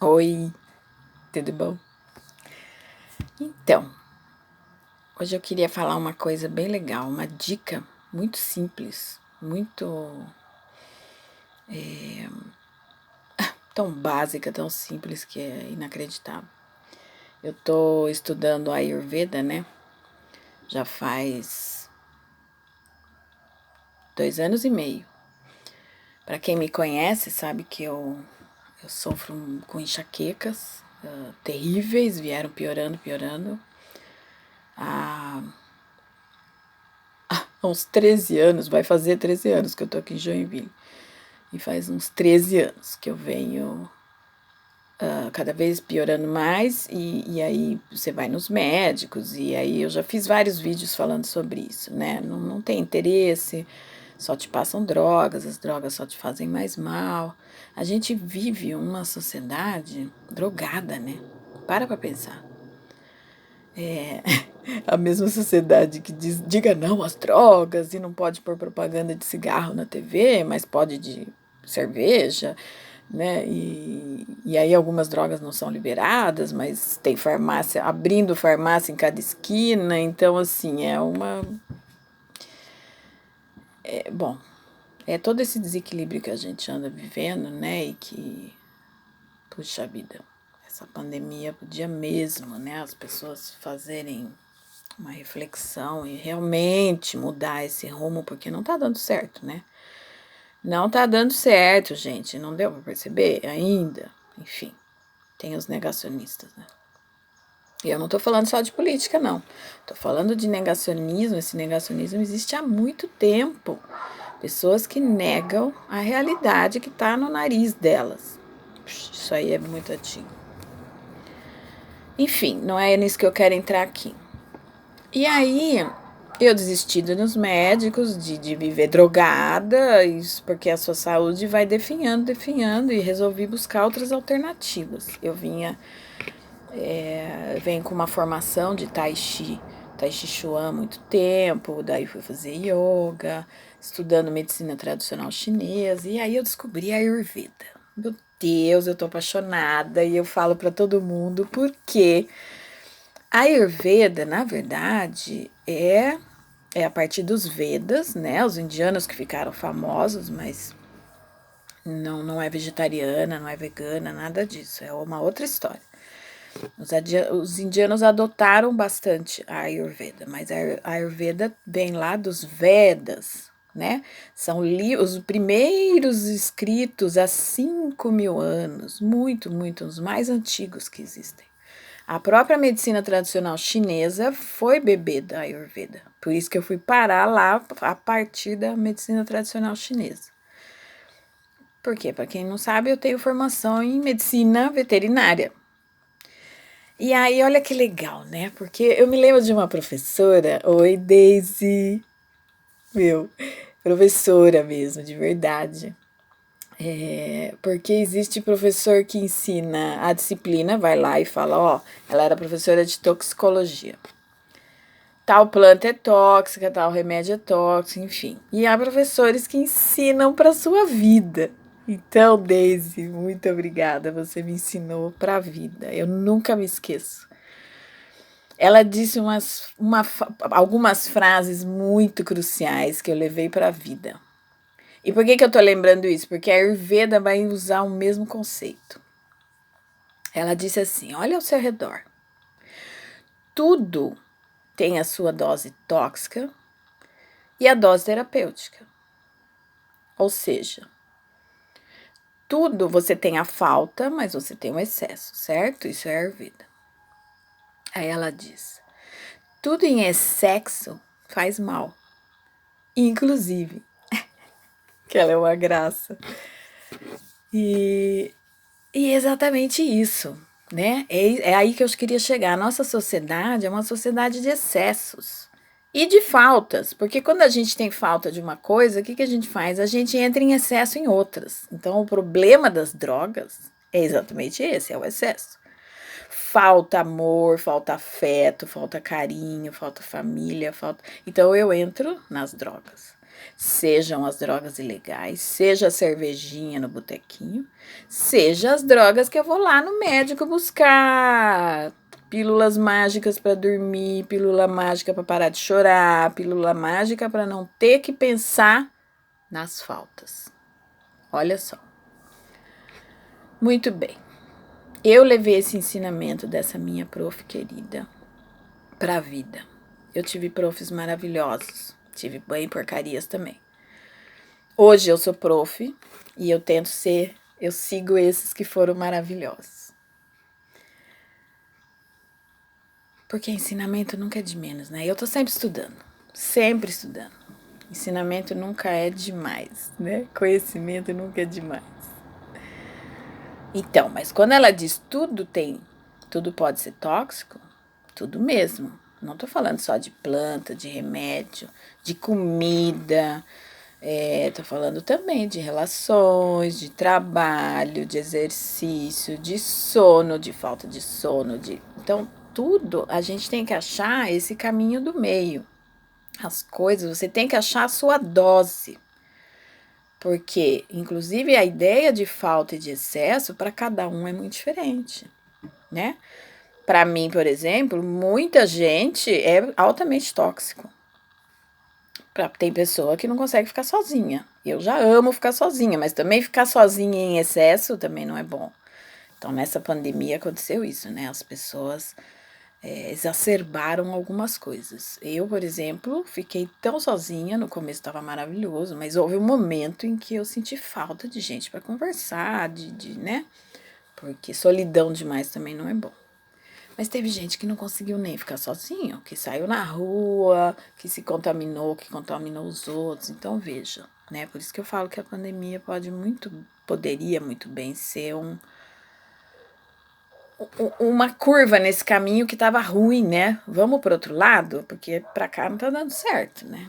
Oi, tudo bom? Então, hoje eu queria falar uma coisa bem legal, uma dica muito simples, muito tão básica, tão simples que é inacreditável. Eu tô estudando Ayurveda, né? Já faz 2 anos e meio. Para quem me conhece, sabe que eu sofro com enxaquecas terríveis, vieram piorando, piorando. Há uns 13 anos, vai fazer 13 anos que eu tô aqui em Joinville. E faz uns 13 anos que eu venho cada vez piorando mais, e aí você vai nos médicos, e aí eu já fiz vários vídeos falando sobre isso, né? Não tem interesse, só te passam drogas, as drogas só te fazem mais mal. A gente vive uma sociedade drogada, né? Pra pensar. É a mesma sociedade que diga não às drogas e não pode pôr propaganda de cigarro na TV, mas pode de cerveja, né? E aí algumas drogas não são liberadas, mas tem farmácia, abrindo farmácia em cada esquina, então assim, bom, é todo esse desequilíbrio que a gente anda vivendo, né? E que, puxa vida, essa pandemia podia mesmo, né? As pessoas fazerem uma reflexão e realmente mudar esse rumo, porque não tá dando certo, né? Não tá dando certo, gente. Não deu pra perceber ainda. Enfim, tem os negacionistas, né? E eu não tô falando só de política, não. Tô falando de negacionismo. Esse negacionismo existe há muito tempo. Pessoas que negam a realidade que tá no nariz delas. Isso aí é muito antigo. Enfim, não é nisso que eu quero entrar aqui. E aí, eu desisti dos médicos, de viver drogada, isso porque a sua saúde vai definhando, definhando, e resolvi buscar outras alternativas. Eu venho com uma formação de Tai Chi Chuan há muito tempo, daí fui fazer yoga, estudando medicina tradicional chinesa, e aí eu descobri a Ayurveda. Meu Deus, eu tô apaixonada, e eu falo para todo mundo porque a Ayurveda, na verdade, é a partir dos Vedas, né? Os indianos que ficaram famosos, mas não é vegetariana, não é vegana, nada disso. É uma outra história. Os indianos adotaram bastante a Ayurveda, mas a Ayurveda vem lá dos Vedas, né? São os primeiros escritos há 5.000 anos, muito, os mais antigos que existem. A própria medicina tradicional chinesa foi bebê da Ayurveda. Por isso que eu fui parar lá a partir da medicina tradicional chinesa. Por quê? Para quem não sabe, eu tenho formação em medicina veterinária. E aí, olha que legal, né? Porque eu me lembro de uma professora, oi Daisy, meu, professora mesmo, de verdade. Porque existe professor que ensina a disciplina, vai lá e fala, ó, ela era professora de toxicologia. Tal planta é tóxica, tal remédio é tóxico, enfim. E há professores que ensinam para sua vida. Então, Daisy, muito obrigada. Você me ensinou para a vida. Eu nunca me esqueço. Ela disse algumas frases muito cruciais que eu levei para a vida. E por que eu estou lembrando isso? Porque a Ayurveda vai usar o mesmo conceito. Ela disse assim: olha ao seu redor. Tudo tem a sua dose tóxica e a dose terapêutica. Ou seja, tudo você tem a falta, mas você tem o excesso, certo? Isso é Ayurveda. Aí ela diz: tudo em excesso faz mal, inclusive, que ela é uma graça. E, e é exatamente isso, né? É aí que eu queria chegar. A nossa sociedade é uma sociedade de excessos. E de faltas, porque quando a gente tem falta de uma coisa, o que a gente faz? A gente entra em excesso em outras. Então, o problema das drogas é exatamente esse, é o excesso. Falta amor, falta afeto, falta carinho, falta família, falta. Então, eu entro nas drogas. Sejam as drogas ilegais, seja a cervejinha no botequinho, seja as drogas que eu vou lá no médico buscar. Pílulas mágicas para dormir, pílula mágica para parar de chorar, pílula mágica para não ter que pensar nas faltas. Olha só. Muito bem. Eu levei esse ensinamento dessa minha prof querida para a vida. Eu tive profs maravilhosos, tive bem porcarias também. Hoje eu sou prof e eu tento ser, eu sigo esses que foram maravilhosos. Porque ensinamento nunca é de menos, né? Eu tô sempre estudando, sempre estudando. Ensinamento nunca é demais, né? Conhecimento nunca é demais. Então, mas quando ela diz tudo pode ser tóxico, tudo mesmo. Não tô falando só de planta, de remédio, de comida. Tô falando também de relações, de trabalho, de exercício, de sono, de falta de sono. Então, tudo a gente tem que achar esse caminho do meio. As coisas, você tem que achar a sua dose. Porque, inclusive, a ideia de falta e de excesso para cada um é muito diferente, né? Para mim, por exemplo, muita gente é altamente tóxico. Tem pessoa que não consegue ficar sozinha. Eu já amo ficar sozinha, mas também ficar sozinha em excesso também não é bom. Então, nessa pandemia aconteceu isso, né? As pessoas exacerbaram algumas coisas. Eu, por exemplo, fiquei tão sozinha, no começo estava maravilhoso, mas houve um momento em que eu senti falta de gente para conversar, né? Porque solidão demais também não é bom. Mas teve gente que não conseguiu nem ficar sozinho, que saiu na rua, que se contaminou, que contaminou os outros. Então, veja, né? Por isso que eu falo que a pandemia poderia muito bem ser uma curva nesse caminho que estava ruim, né? Vamos para outro lado, porque para cá não tá dando certo, né?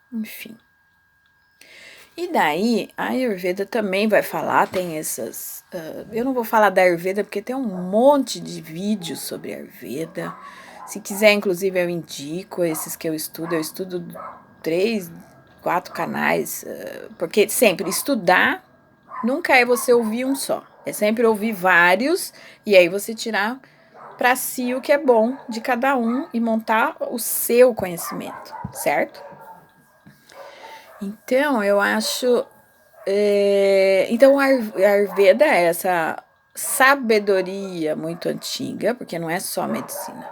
Enfim. E daí, a Ayurveda também vai falar, tem essas... eu não vou falar da Ayurveda, porque tem um monte de vídeos sobre Ayurveda. Se quiser, inclusive, eu indico esses que eu estudo 3, 4 canais, porque sempre estudar nunca é você ouvir um só, é sempre ouvir vários, e aí você tirar para si o que é bom de cada um e montar o seu conhecimento, certo? Então, eu acho. Então, a Ayurveda é essa sabedoria muito antiga, porque não é só medicina.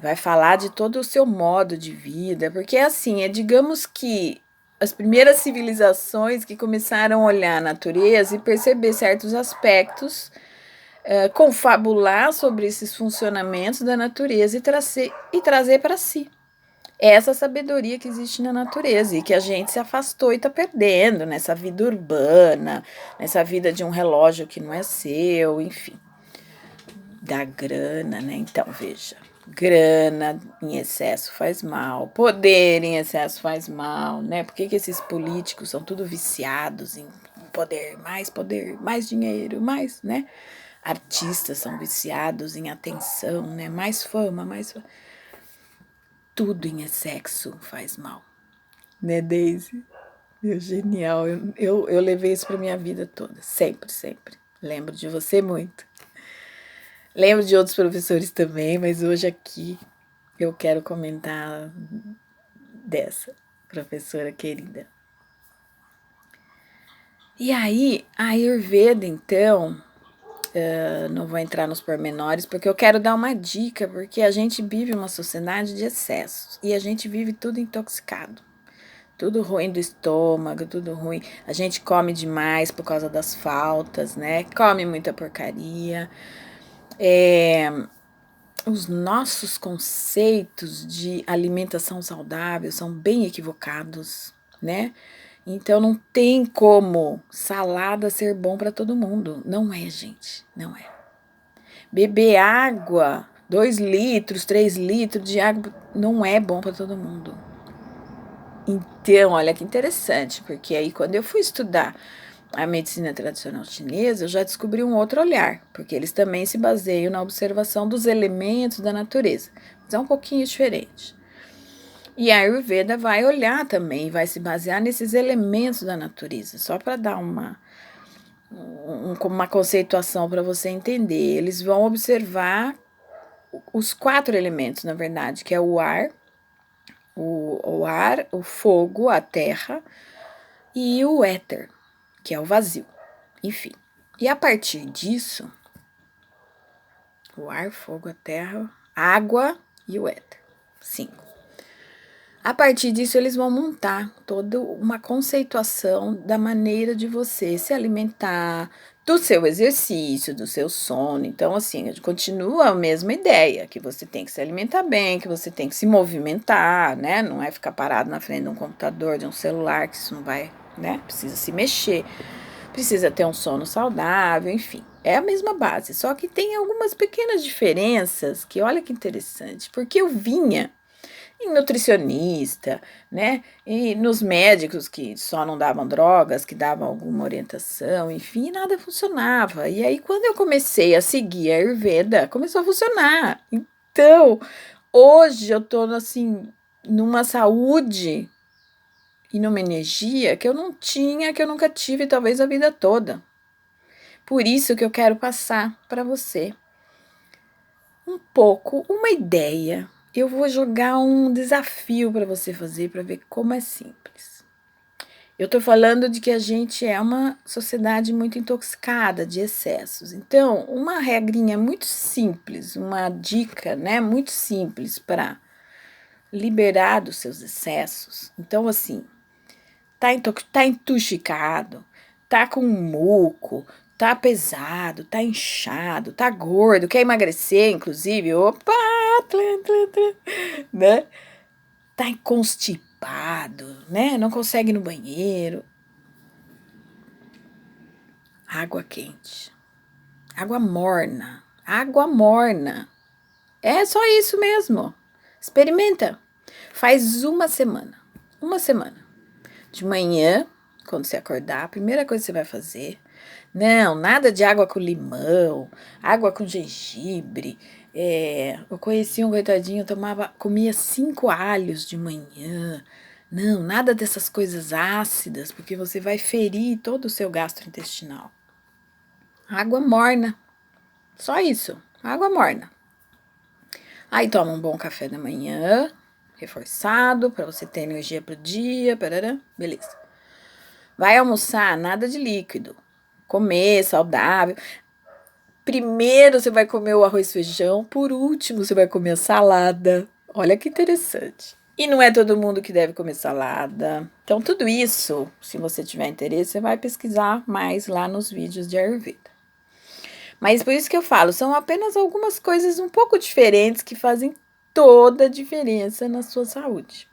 Vai falar de todo o seu modo de vida, porque assim, digamos que as primeiras civilizações que começaram a olhar a natureza e perceber certos aspectos, confabular sobre esses funcionamentos da natureza e trazer para si essa sabedoria que existe na natureza e que a gente se afastou e está perdendo nessa vida urbana, nessa vida de um relógio que não é seu, enfim, da grana, né? Então, veja, grana em excesso faz mal, poder em excesso faz mal, né? Por que esses políticos são tudo viciados em poder, mais dinheiro, mais, né? Artistas são viciados em atenção, né? Mais fama, mais fama. Tudo em excesso faz mal, né, Daisy? Meu, genial. Eu levei isso para minha vida toda, sempre, sempre. Lembro de você muito. Lembro de outros professores também, mas hoje aqui eu quero comentar dessa professora querida. E aí, a Ayurveda, então, não vou entrar nos pormenores, porque eu quero dar uma dica, porque a gente vive uma sociedade de excessos e a gente vive tudo intoxicado. Tudo ruim do estômago, tudo ruim. A gente come demais por causa das faltas, né? Come muita porcaria. Os nossos conceitos de alimentação saudável são bem equivocados, né? Então não tem como salada ser bom para todo mundo. Não é, gente, não é. Beber água, 2 litros, 3 litros de água, não é bom para todo mundo. Então, olha que interessante, porque aí quando eu fui estudar a medicina tradicional chinesa, eu já descobri um outro olhar, porque eles também se baseiam na observação dos elementos da natureza, mas é um pouquinho diferente. E a Ayurveda vai olhar também, vai se basear nesses elementos da natureza, só para dar uma conceituação para você entender. Eles vão observar os 4 elementos, na verdade, que é o ar, o fogo, a terra e o éter, que é o vazio. Enfim. E a partir disso, o ar, fogo, a terra, a água e o éter. 5. A partir disso, eles vão montar toda uma conceituação da maneira de você se alimentar, do seu exercício, do seu sono. Então, assim, continua a mesma ideia, que você tem que se alimentar bem, que você tem que se movimentar, né? Não é ficar parado na frente de um computador, de um celular, que isso não vai, né? Precisa se mexer, precisa ter um sono saudável, enfim. É a mesma base, só que tem algumas pequenas diferenças que olha que interessante, porque eu vinha em nutricionista, né? E nos médicos que só não davam drogas, que davam alguma orientação, enfim, nada funcionava. E aí, quando eu comecei a seguir a Ayurveda, começou a funcionar. Então, hoje eu tô assim, numa saúde e numa energia que eu não tinha, que eu nunca tive, talvez a vida toda. Por isso que eu quero passar para você um pouco, uma ideia. Eu vou jogar um desafio para você fazer para ver como é simples. Eu estou falando de que a gente é uma sociedade muito intoxicada de excessos. Então, uma regrinha muito simples, uma dica, né, muito simples para liberar dos seus excessos. Então, assim, tá intoxicado, tá com muco, tá pesado, tá inchado, tá gordo, quer emagrecer, inclusive, opa, né? Tá constipado, né? Não consegue ir no banheiro. Água quente, água morna, água morna. É só isso mesmo. Experimenta. Faz uma semana. De manhã, quando você acordar, a primeira coisa que você vai fazer, não, nada de água com limão, água com gengibre. Eu conheci um coitadinho, comia 5 alhos de manhã. Não, nada dessas coisas ácidas, porque você vai ferir todo o seu gastrointestinal. Água morna, só isso, água morna. Aí toma um bom café da manhã, reforçado, para você ter energia pro dia, parará, beleza. Vai almoçar, nada de líquido. Comer saudável. Primeiro você vai comer o arroz e feijão, por último você vai comer a salada. Olha que interessante. E não é todo mundo que deve comer salada. Então, tudo isso, se você tiver interesse, você vai pesquisar mais lá nos vídeos de Ayurveda. Mas por isso que eu falo, são apenas algumas coisas um pouco diferentes que fazem toda a diferença na sua saúde.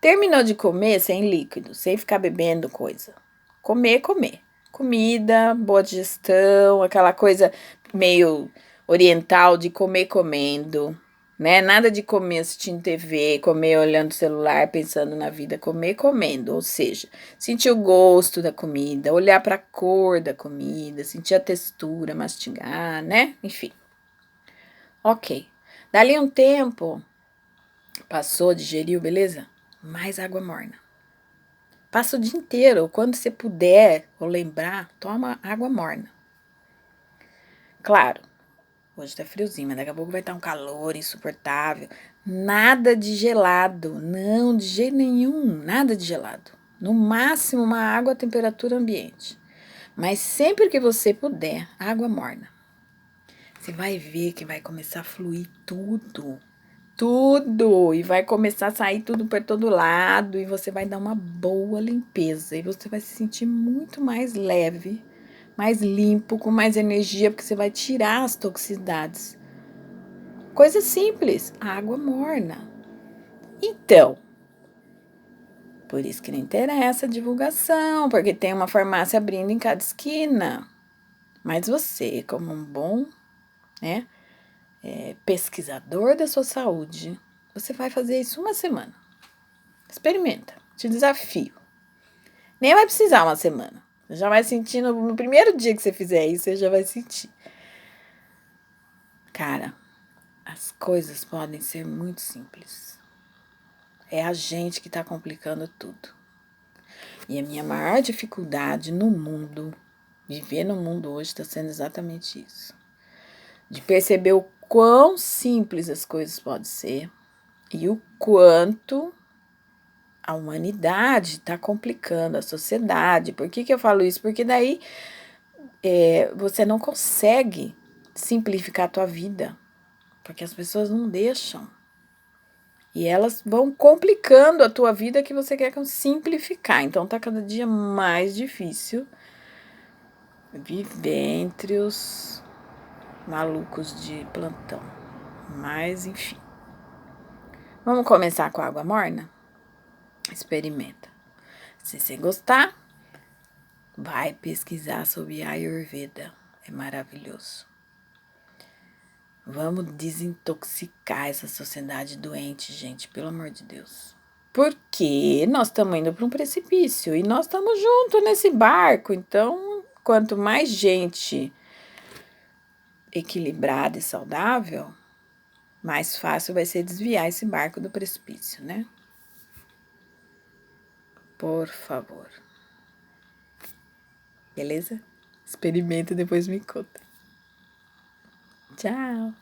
Terminou de comer sem líquido, sem ficar bebendo coisa. Comer, comer. Comida, boa digestão, aquela coisa meio oriental de comer comendo, né? Nada de comer assistindo TV, comer olhando o celular, pensando na vida, comer comendo, ou seja, sentir o gosto da comida, olhar para a cor da comida, sentir a textura, mastigar, né? Enfim. Ok. Dali um tempo, passou, digeriu, beleza? Mais água morna. Passa o dia inteiro, quando você puder ou lembrar, toma água morna. Claro, hoje tá friozinho, mas daqui a pouco vai estar um calor insuportável. Nada de gelado, não, de jeito nenhum, nada de gelado. No máximo, uma água à temperatura ambiente. Mas sempre que você puder, água morna. Você vai ver que vai começar a fluir tudo. Tudo! E vai começar a sair tudo para todo lado. E você vai dar uma boa limpeza. E você vai se sentir muito mais leve, mais limpo, com mais energia, porque você vai tirar as toxicidades. Coisa simples, água morna. Então, por isso que não interessa a divulgação, porque tem uma farmácia abrindo em cada esquina. Mas você, como um bom, né, pesquisador da sua saúde, você vai fazer isso uma semana. Experimenta, te desafio. Nem vai precisar uma semana. Você já vai sentir no primeiro dia que você fizer isso, você já vai sentir. Cara, as coisas podem ser muito simples. É a gente que tá complicando tudo. E a minha maior dificuldade no mundo, viver no mundo hoje, está sendo exatamente isso. De perceber o quão simples as coisas podem ser e o quanto a humanidade está complicando a sociedade. Por que eu falo isso? Porque daí você não consegue simplificar a tua vida, porque as pessoas não deixam. E elas vão complicando a tua vida que você quer simplificar. Então tá cada dia mais difícil viver entre os malucos de plantão. Mas enfim. Vamos começar com a água morna? Experimenta. Se você gostar, vai pesquisar sobre Ayurveda. É maravilhoso. Vamos desintoxicar essa sociedade doente, gente, pelo amor de Deus. Porque nós estamos indo para um precipício e nós estamos juntos nesse barco. Então, quanto mais gente equilibrada e saudável, mais fácil vai ser desviar esse barco do precipício, né? Por favor. Beleza? Experimenta e depois me conta. Tchau!